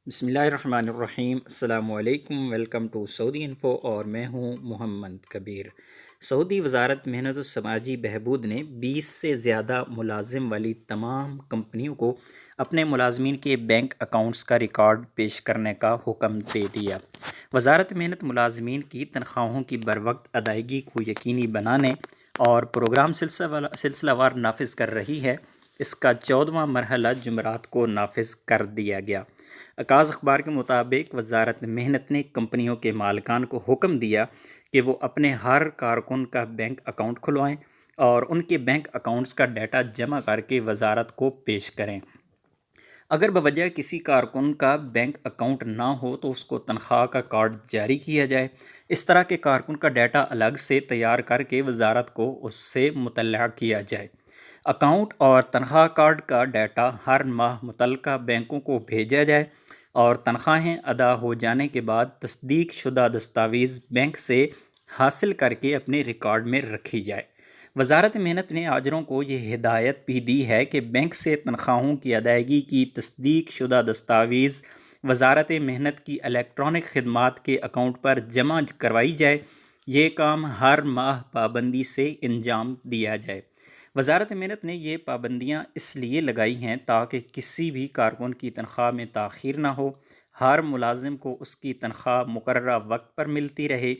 بسم اللہ الرحمن الرحیم۔ السلام علیکم، ویلکم ٹو سعودی انفو، اور میں ہوں محمد کبیر۔ سعودی وزارت محنت و سماجی بہبود نے 20 سے زیادہ ملازم والی تمام کمپنیوں کو اپنے ملازمین کے بینک اکاؤنٹس کا ریکارڈ پیش کرنے کا حکم دے دیا۔ وزارت محنت ملازمین کی تنخواہوں کی بروقت ادائیگی کو یقینی بنانے اور پروگرام سلسلہ وار نافذ کر رہی ہے۔ اس کا 14واں مرحلہ جمعرات کو نافذ کر دیا گیا۔ عکاظ اخبار کے مطابق وزارت محنت نے کمپنیوں کے مالکان کو حکم دیا کہ وہ اپنے ہر کارکن کا بینک اکاؤنٹ کھلوائیں اور ان کے بینک اکاؤنٹس کا ڈیٹا جمع کر کے وزارت کو پیش کریں۔ اگر بوجہ کسی کارکن کا بینک اکاؤنٹ نہ ہو تو اس کو تنخواہ کا کارڈ جاری کیا جائے۔ اس طرح کے کارکن کا ڈیٹا الگ سے تیار کر کے وزارت کو اس سے مطلع کیا جائے۔ اکاؤنٹ اور تنخواہ کارڈ کا ڈیٹا ہر ماہ متعلقہ بینکوں کو بھیجا جائے اور تنخواہیں ادا ہو جانے کے بعد تصدیق شدہ دستاویز بینک سے حاصل کر کے اپنے ریکارڈ میں رکھی جائے۔ وزارت محنت نے آجروں کو یہ ہدایت بھی دی ہے کہ بینک سے تنخواہوں کی ادائیگی کی تصدیق شدہ دستاویز وزارت محنت کی الیکٹرانک خدمات کے اکاؤنٹ پر جمع کروائی جائے۔ یہ کام ہر ماہ پابندی سے انجام دیا جائے۔ وزارت محنت نے یہ پابندیاں اس لیے لگائی ہیں تاکہ کسی بھی کارکن کی تنخواہ میں تاخیر نہ ہو، ہر ملازم کو اس کی تنخواہ مقررہ وقت پر ملتی رہے۔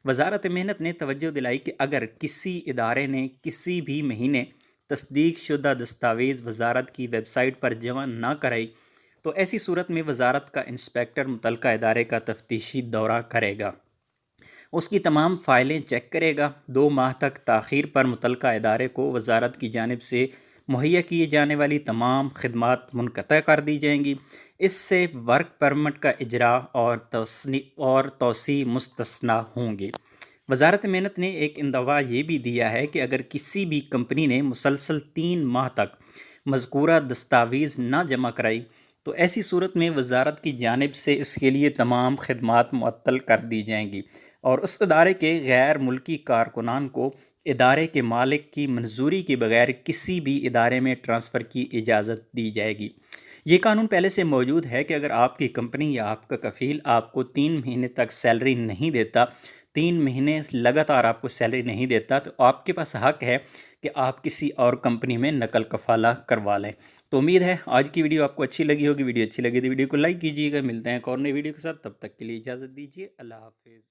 وزارت محنت نے توجہ دلائی کہ اگر کسی ادارے نے کسی بھی مہینے تصدیق شدہ دستاویز وزارت کی ویب سائٹ پر جمع نہ کرائی تو ایسی صورت میں وزارت کا انسپکٹر متعلقہ ادارے کا تفتیشی دورہ کرے گا، اس کی تمام فائلیں چیک کرے گا۔ 2 ماہ تک تاخیر پر متعلقہ ادارے کو وزارت کی جانب سے مہیا کیے جانے والی تمام خدمات منقطع کر دی جائیں گی۔ اس سے ورک پرمٹ کا اجرا اور توسیع مستثنیٰ ہوں گی۔ وزارت محنت نے ایک اندوا یہ بھی دیا ہے کہ اگر کسی بھی کمپنی نے مسلسل 3 ماہ تک مذکورہ دستاویز نہ جمع کرائی تو ایسی صورت میں وزارت کی جانب سے اس کے لیے تمام خدمات معطل کر دی جائیں گی اور اس ادارے کے غیر ملکی کارکنان کو ادارے کے مالک کی منظوری کے بغیر کسی بھی ادارے میں ٹرانسفر کی اجازت دی جائے گی۔ یہ قانون پہلے سے موجود ہے کہ اگر آپ کی کمپنی یا آپ کا کفیل آپ کو 3 مہینے تک سیلری نہیں دیتا، 3 مہینے لگاتار آپ کو سیلری نہیں دیتا، تو آپ کے پاس حق ہے کہ آپ کسی اور کمپنی میں نقل کفالہ کروا لیں۔ تو امید ہے آج کی ویڈیو آپ کو اچھی لگی ہوگی۔ ویڈیو اچھی لگی تو ویڈیو کو لائک کیجیے گا۔ ملتے ہیں ایک اور نئی ویڈیو کے ساتھ، تب تک کے لیے اجازت دیجیے۔ اللہ حافظ۔